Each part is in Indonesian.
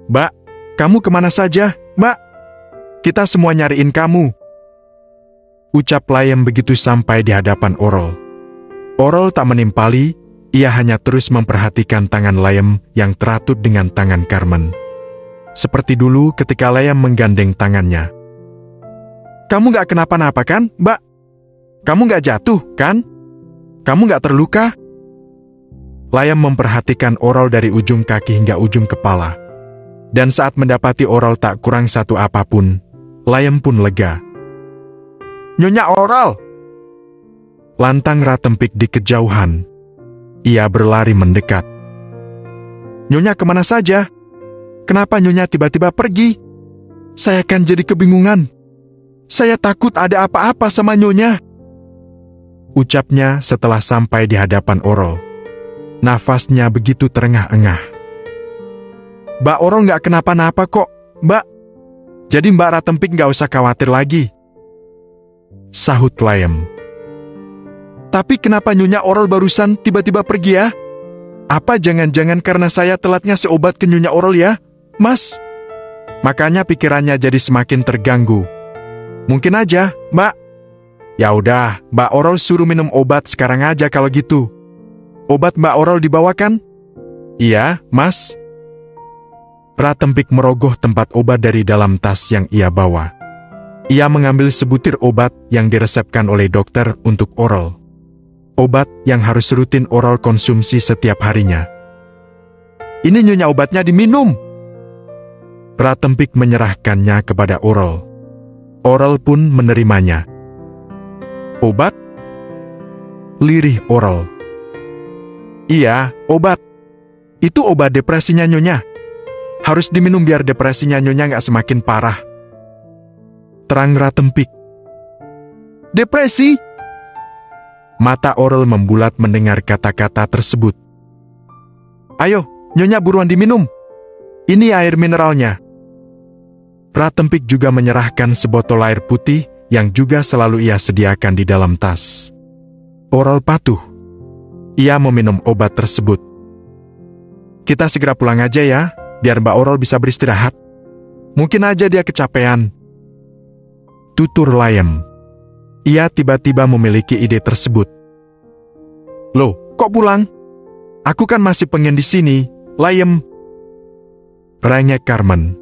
Mbak, kamu kemana saja, Mbak? Kita semua nyariin kamu. Ucap Layem begitu sampai di hadapan Orol. Orol tak menimpali, ia hanya terus memperhatikan tangan Layem yang teratut dengan tangan Carmen. Seperti dulu ketika Layem menggandeng tangannya. Kamu gak kenapa-napa kan, Mbak? Kamu gak jatuh, kan? Kamu gak terluka? Layem memperhatikan Orol dari ujung kaki hingga ujung kepala. Dan saat mendapati Orol tak kurang satu apapun, Layem pun lega. Nyonya Orol! Lantang Ratempik di kejauhan. Ia berlari mendekat. Nyonya kemana saja? Kenapa Nyonya tiba-tiba pergi? Saya kan jadi kebingungan. Saya takut ada apa-apa sama Nyonya. Ucapnya setelah sampai di hadapan Orol. Nafasnya begitu terengah-engah. Mbak Orol gak kenapa-napa kok, Mbak. Jadi Mbak Ratempik gak usah khawatir lagi. Sahut Layem. Tapi kenapa Nyonya Orol barusan tiba-tiba pergi ya? Apa jangan-jangan karena saya telat ngasih obat ke Nyonya Orol ya, Mas? Makanya pikirannya jadi semakin terganggu. Mungkin aja, Mbak. Ya udah, Mbak Orol suruh minum obat sekarang aja kalau gitu. Obat Mbak Orol dibawakan? Iya, Mas. Ratempik merogoh tempat obat dari dalam tas yang ia bawa. Ia mengambil sebutir obat yang diresepkan oleh dokter untuk Orol. Obat yang harus rutin Orol konsumsi setiap harinya. Ini Nyonya obatnya diminum. Ratempik menyerahkannya kepada Orol. Orol pun menerimanya. Obat? Lirih Orol. Iya, obat. Itu obat depresinya Nyonya. Harus diminum biar depresinya Nyonya nggak semakin parah. Terang Ratempik. Depresi? Mata Orol membulat mendengar kata-kata tersebut. Ayo, Nyonya buruan diminum. Ini air mineralnya. Ratempik juga menyerahkan sebotol air putih yang juga selalu ia sediakan di dalam tas. Orol patuh. Ia meminum obat tersebut. Kita segera pulang aja ya, biar Mbak Orol bisa beristirahat. Mungkin aja dia kecapean. Tutur Layem. Ia tiba-tiba memiliki ide tersebut. Loh, kok pulang? Aku kan masih pengen di sini, Layem. Rengek Carmen.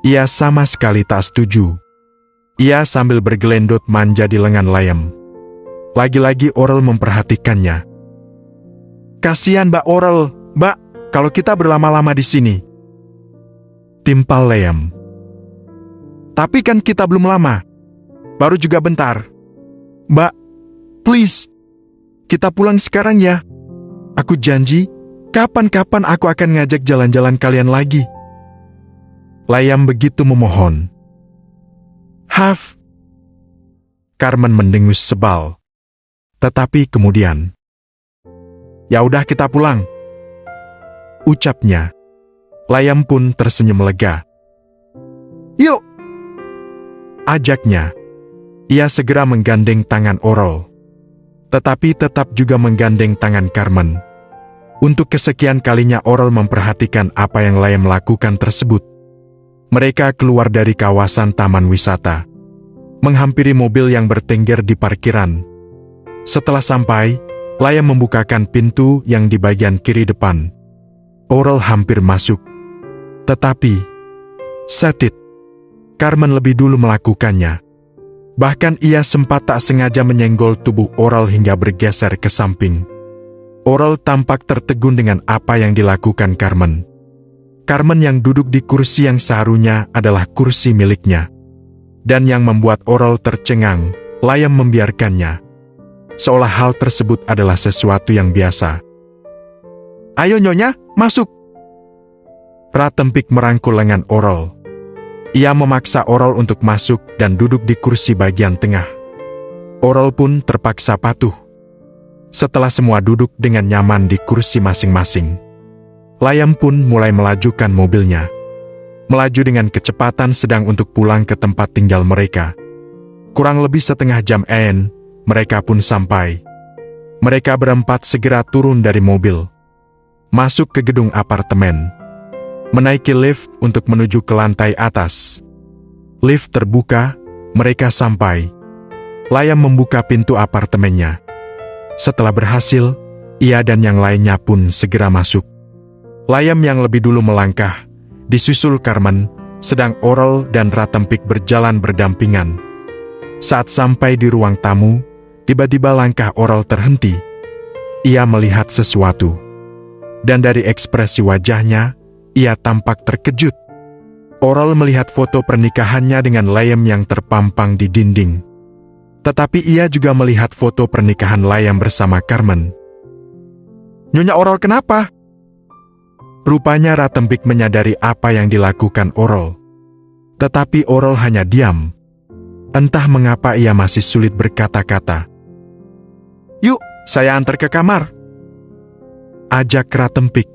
Ia sama sekali tak setuju. Ia sambil bergelendot manja di lengan Layem. Lagi-lagi Orol memperhatikannya. Kasihan Mbak Orol, Mbak, kalau kita berlama-lama di sini. Timpal Layem. Tapi kan kita belum lama. Baru juga bentar. Mbak, please. Kita pulang sekarang ya. Aku janji, kapan-kapan aku akan ngajak jalan-jalan kalian lagi. Layem begitu memohon. Haf. Carmen mendengus sebal. Tetapi kemudian, ya udah kita pulang. Ucapnya. Layem pun tersenyum lega. Yuk. Ajaknya. Ia segera menggandeng tangan Orol. Tetapi tetap juga menggandeng tangan Carmen. Untuk kesekian kalinya Orol memperhatikan apa yang Layem lakukan tersebut. Mereka keluar dari kawasan taman wisata. Menghampiri mobil yang bertengger di parkiran. Setelah sampai, Layem membukakan pintu yang di bagian kiri depan. Orol hampir masuk. Tetapi, setit, Carmen lebih dulu melakukannya. Bahkan ia sempat tak sengaja menyenggol tubuh Orol hingga bergeser ke samping. Orol tampak tertegun dengan apa yang dilakukan Carmen. Carmen yang duduk di kursi yang seharusnya adalah kursi miliknya. Dan yang membuat Orol tercengang, Layem membiarkannya. Seolah hal tersebut adalah sesuatu yang biasa. Ayo Nyonya, masuk. Ratempik merangkul lengan Orol. Ia memaksa Orol untuk masuk dan duduk di kursi bagian tengah. Orol pun terpaksa patuh. Setelah semua duduk dengan nyaman di kursi masing-masing, Layem pun mulai melajukan mobilnya. Melaju dengan kecepatan sedang untuk pulang ke tempat tinggal mereka. Kurang lebih setengah jam mereka pun sampai. Mereka berempat segera turun dari mobil. Masuk ke gedung apartemen. menaiki lift untuk menuju ke lantai atas. Lift terbuka, mereka sampai. Layam membuka pintu apartemennya. Setelah berhasil, ia dan yang lainnya pun segera masuk. Layam yang lebih dulu melangkah, disusul Carmen, sedang Oral dan Ratempik berjalan berdampingan. Saat sampai di ruang tamu, tiba-tiba langkah Oral terhenti. Ia melihat sesuatu. Dan dari ekspresi wajahnya, ia tampak terkejut. Oral melihat foto pernikahannya dengan Layam yang terpampang di dinding. Tetapi ia juga melihat foto pernikahan Layam bersama Carmen. "Nyonya Oral, kenapa?" Rupanya Ratempik menyadari apa yang dilakukan Oral. Tetapi Oral hanya diam. Entah mengapa ia masih sulit berkata-kata. "Yuk, saya antar ke kamar," ajak Ratempik.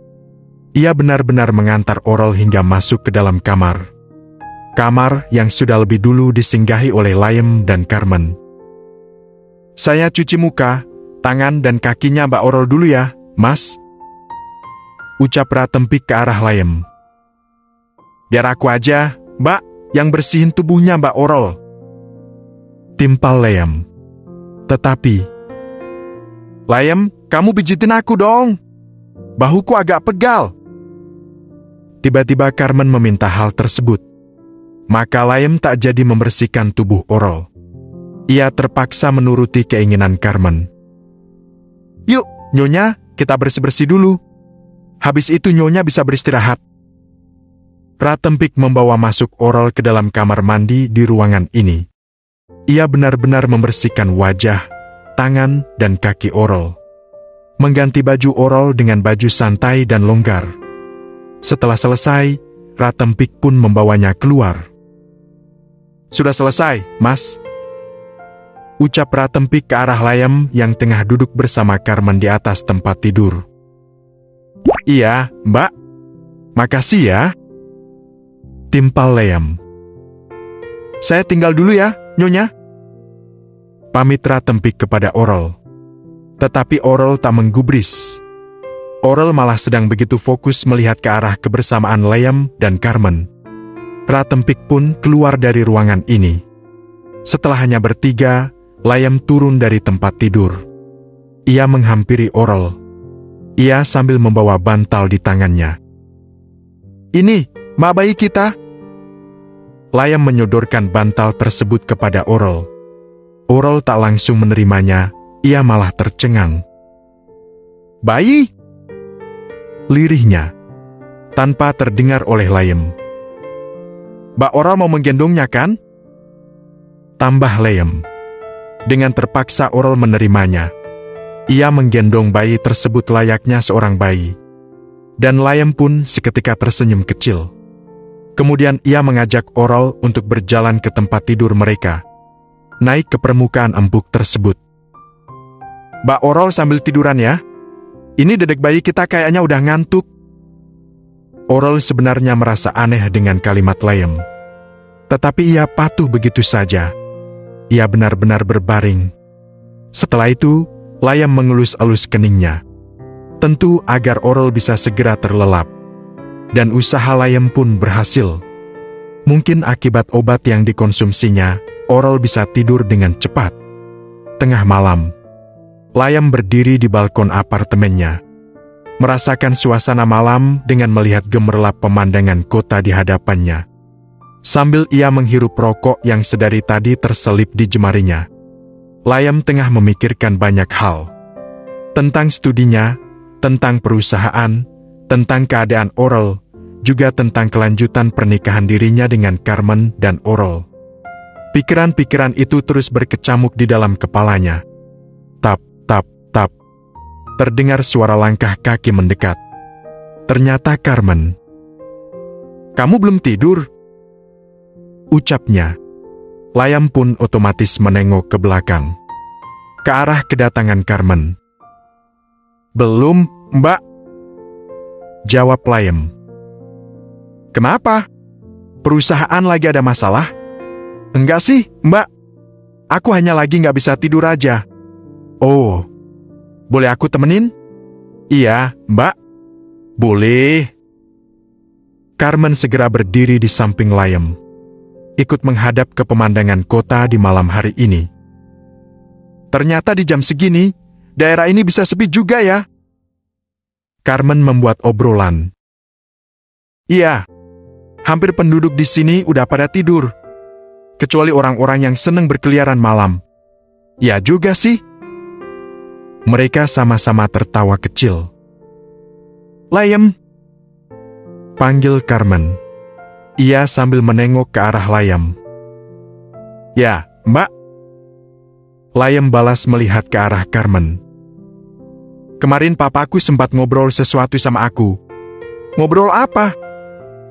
Ia benar-benar mengantar Oral hingga masuk ke dalam kamar. Kamar yang sudah lebih dulu disinggahi oleh Layam dan Carmen. "Saya cuci muka, tangan dan kakinya Mbak Oral dulu ya, Mas," ucap Ratempik ke arah Layam. "Biar aku aja, Mbak, yang bersihin tubuhnya Mbak Oral," timpal Layam. Tetapi, "Layam, kamu pijitin aku dong. Bahuku agak pegal." Tiba-tiba Carmen meminta hal tersebut. Maka Layam tak jadi membersihkan tubuh Oral. Ia terpaksa menuruti keinginan Carmen. "Yuk, Nyonya, kita bersih-bersih dulu. Habis itu Nyonya bisa beristirahat." Ratempik membawa masuk Oral ke dalam kamar mandi di ruangan ini. Ia benar-benar membersihkan wajah, tangan, dan kaki Oral. Mengganti baju Oral dengan baju santai dan longgar. Setelah selesai, Ratempik pun membawanya keluar. "Sudah selesai, Mas," ucap Ratempik ke arah Layam yang tengah duduk bersama Carmen di atas tempat tidur. "Iya, Mbak. Makasih ya," timpal Layam. "Saya tinggal dulu ya, Nyonya," pamit Ratempik kepada Oral. Tetapi Oral tak menggubris. Oral malah sedang begitu fokus melihat ke arah kebersamaan Layam dan Carmen. Ratempik pun keluar dari ruangan ini. Setelah hanya bertiga, Layam turun dari tempat tidur. Ia menghampiri Oral. Ia sambil membawa bantal di tangannya. "Ini, mak bayi kita." Layam menyodorkan bantal tersebut kepada Oral. Oral tak langsung menerimanya, ia malah tercengang. "Bayi?" lirihnya, tanpa terdengar oleh Layam. "Mbak Oral mau menggendongnya kan?" tambah Layam. Dengan terpaksa Oral menerimanya. Ia menggendong bayi tersebut layaknya seorang bayi. Dan Layam pun seketika tersenyum kecil. Kemudian ia mengajak Oral untuk berjalan ke tempat tidur mereka. Naik ke permukaan empuk tersebut. "Mbak Oral sambil tiduran ya. Ini dedek bayi kita kayaknya udah ngantuk." Oral sebenarnya merasa aneh dengan kalimat Layam. Tetapi ia patuh begitu saja. Ia benar-benar berbaring. Setelah itu, Layam mengelus-elus keningnya. Tentu agar Oral bisa segera terlelap. Dan usaha Layam pun berhasil. Mungkin akibat obat yang dikonsumsinya, Oral bisa tidur dengan cepat. Tengah malam, Layam berdiri di balkon apartemennya. Merasakan suasana malam dengan melihat gemerlap pemandangan kota di hadapannya. Sambil ia menghirup rokok yang sedari tadi terselip di jemarinya. Layam tengah memikirkan banyak hal. Tentang studinya, tentang perusahaan, tentang keadaan Oral, juga tentang kelanjutan pernikahan dirinya dengan Carmen dan Oral. Pikiran-pikiran itu terus berkecamuk di dalam kepalanya. Tap, tap, tap. Terdengar suara langkah kaki mendekat. Ternyata Carmen. "Kamu belum tidur?" ucapnya. Layam pun otomatis menengok ke belakang. Ke arah kedatangan Carmen. "Belum, Mbak," jawab Layam. "Kenapa? Perusahaan lagi ada masalah?" "Enggak sih, Mbak. Aku hanya lagi nggak bisa tidur aja." "Oh, boleh aku temenin?" "Iya, Mbak." "Boleh." Carmen segera berdiri di samping Layem, ikut menghadap ke pemandangan kota di malam hari ini. Ternyata di jam segini, daerah ini bisa sepi juga ya. Carmen membuat obrolan. Iya, hampir penduduk di sini udah pada tidur. Kecuali orang-orang yang senang berkeliaran malam. Ya juga sih. Mereka sama-sama tertawa kecil. Layem, panggil Carmen. Ia sambil menengok ke arah Layem. Ya, Mbak. Layem balas melihat ke arah Carmen. Kemarin papaku sempat ngobrol sesuatu sama aku. Ngobrol apa?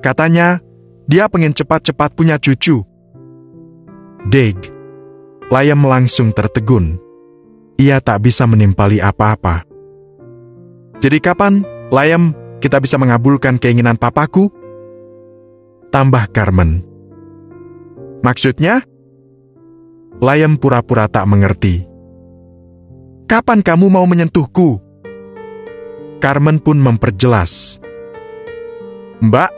Katanya, dia pengen cepat-cepat punya cucu. Deg. Layem langsung tertegun. Ia tak bisa menimpali apa-apa. Jadi kapan, Layem, kita bisa mengabulkan keinginan papaku? Tambah Carmen. Maksudnya? Layem pura-pura tak mengerti. Kapan kamu mau menyentuhku? Carmen pun memperjelas. Mbak,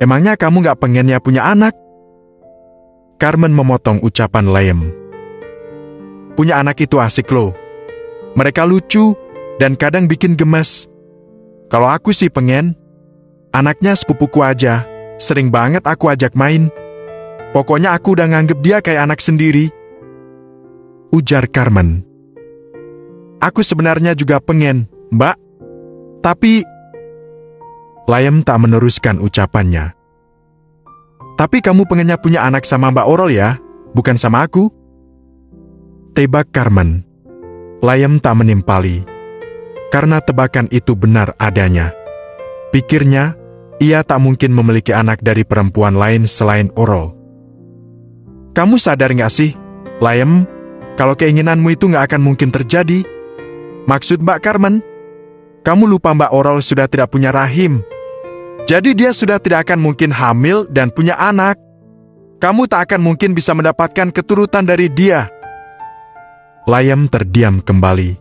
emangnya kamu gak pengen ya punya anak? Carmen memotong ucapan Layem. Punya anak itu asik loh. Mereka lucu dan kadang bikin gemes. Kalau aku sih pengen. Anaknya sepupuku aja, sering banget aku ajak main. Pokoknya aku udah nganggep dia kayak anak sendiri. Ujar Carmen. Aku sebenarnya juga pengen, Mbak. Tapi Layem tak meneruskan ucapannya. Tapi kamu pengennya punya anak sama Mbak Orol ya, bukan sama aku? Tebak Carmen. Layem tak menimpali. Karena tebakan itu benar adanya. Pikirnya, ia tak mungkin memiliki anak dari perempuan lain selain Orol. Kamu sadar gak sih, Layem, kalau keinginanmu itu gak akan mungkin terjadi? Maksud Mbak Carmen, kamu lupa Mbak Orol sudah tidak punya rahim. Jadi dia sudah tidak akan mungkin hamil dan punya anak. Kamu tak akan mungkin bisa mendapatkan keturutan dari dia. Layem terdiam kembali.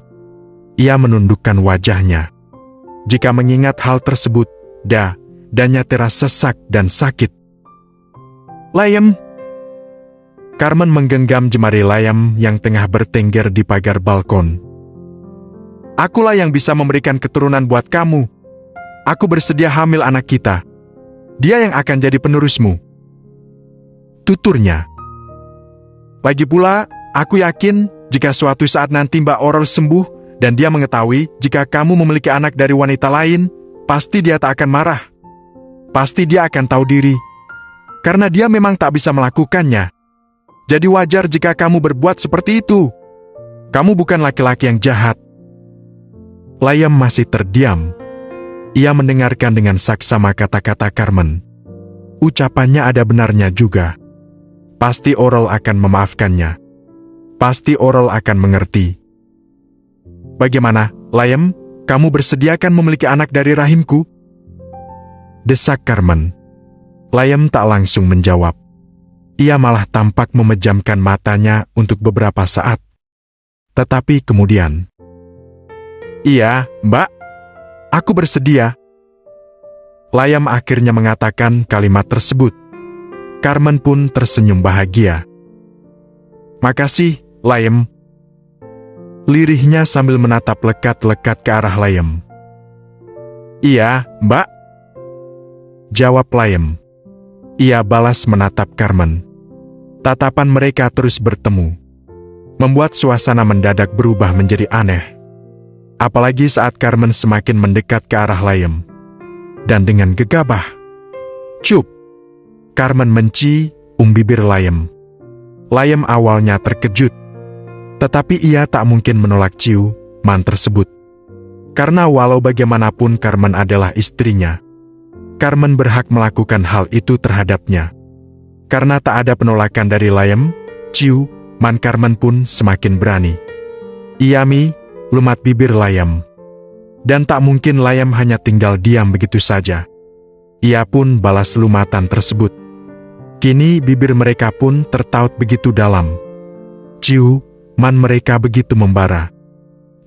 Ia menundukkan wajahnya. Jika mengingat hal tersebut, dadanya terasa sesak dan sakit. Layem. Carmen menggenggam jemari Layem yang tengah bertengger di pagar balkon. Akulah yang bisa memberikan keturunan buat kamu. Aku bersedia hamil anak kita. Dia yang akan jadi penerusmu. Tuturnya. Lagi pula, aku yakin jika suatu saat nanti Mbak Orol sembuh dan dia mengetahui jika kamu memiliki anak dari wanita lain, pasti dia tak akan marah. Pasti dia akan tahu diri. Karena dia memang tak bisa melakukannya. Jadi wajar jika kamu berbuat seperti itu. Kamu bukan laki-laki yang jahat. Layem masih terdiam. Ia mendengarkan dengan saksama kata-kata Carmen. Ucapannya ada benarnya juga. Pasti Orol akan memaafkannya. Pasti Orol akan mengerti. Bagaimana, Layem? Kamu bersediakan memiliki anak dari rahimku? Desak Carmen. Layem tak langsung menjawab. Ia malah tampak memejamkan matanya untuk beberapa saat. Tetapi kemudian, iya, Mbak. Aku bersedia. Layem akhirnya mengatakan kalimat tersebut. Carmen pun tersenyum bahagia. Makasih, Layem. Lirihnya sambil menatap lekat-lekat ke arah Layem. Iya, Mbak. Jawab Layem. Ia balas menatap Carmen. Tatapan mereka terus bertemu. Membuat suasana mendadak berubah menjadi aneh. Apalagi saat Carmen semakin mendekat ke arah Layem. Dan dengan gegabah. Cup! Carmen mencium bibir Layem. Layem awalnya terkejut. Tetapi ia tak mungkin menolak ciuman tersebut. Karena walau bagaimanapun Carmen adalah istrinya. Carmen berhak melakukan hal itu terhadapnya. Karena tak ada penolakan dari Layem, ciuman Carmen pun semakin berani. Ia lumat bibir Layem. Dan tak mungkin Layem hanya tinggal diam begitu saja. Ia pun balas lumatan tersebut. Kini bibir mereka pun tertaut begitu dalam. Ciuman mereka begitu membara.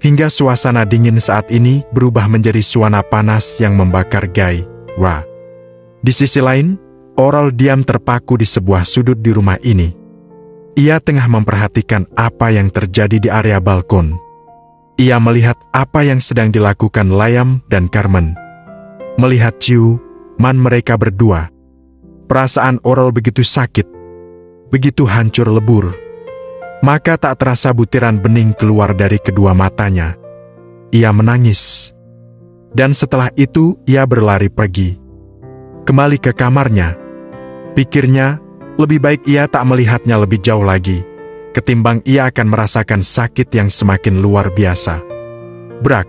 Hingga suasana dingin saat ini berubah menjadi suasana panas yang membakar Wah. Di sisi lain, Oral diam terpaku di sebuah sudut di rumah ini. Ia tengah memperhatikan apa yang terjadi di area balkon. Ia melihat apa yang sedang dilakukan Layam dan Carmen. Melihat ciuman mereka berdua. Perasaan Oral begitu sakit, begitu hancur lebur. Maka tak terasa butiran bening keluar dari kedua matanya. Ia menangis. Dan setelah itu ia berlari pergi. Kembali ke kamarnya. Pikirnya, lebih baik ia tak melihatnya lebih jauh lagi, ketimbang ia akan merasakan sakit yang semakin luar biasa. Brak.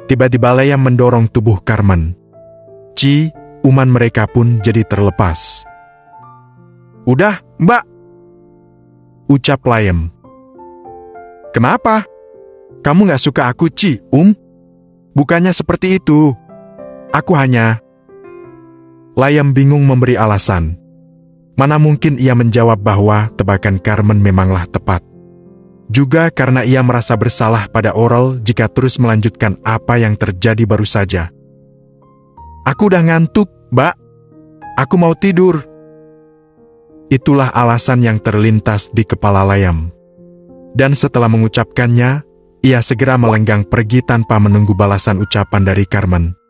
Tiba-tiba Layam mendorong tubuh Carmen. Ciuman mereka pun jadi terlepas. "Udah, Mbak," ucap Layam. "Kenapa? Kamu gak suka aku cium? Bukannya seperti itu. Aku hanya..." Layam bingung memberi alasan. Mana mungkin ia menjawab bahwa tebakan Carmen memanglah tepat. Juga karena ia merasa bersalah pada Oral jika terus melanjutkan apa yang terjadi baru saja. "Aku udah ngantuk, Mbak. Aku mau tidur." Itulah alasan yang terlintas di kepala Layam. Dan setelah mengucapkannya, ia segera melenggang pergi tanpa menunggu balasan ucapan dari Carmen.